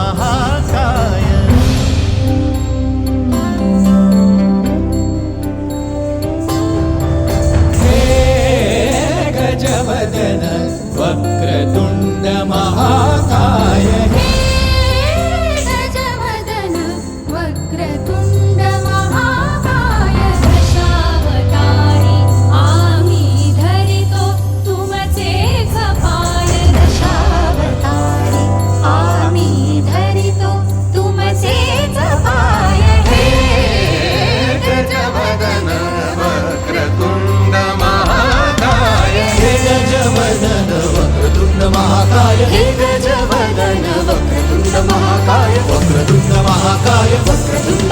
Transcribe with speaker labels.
Speaker 1: महाकाय गजवदन वक्रतुंड महाकाय
Speaker 2: गजवदन वक्रतुंड महाकाय दशावतारी आम्ही धरितो तुमचेच पाय दशावतारी आम्ही धरितो तुमचेच पाय
Speaker 1: गजवदन वक्रतुंड महाकाय गजवदन वक्रतुंड महाकाय गजवदन वक्रतुंड महाकाय वक्रतुंड महाकाय वक्रतुंड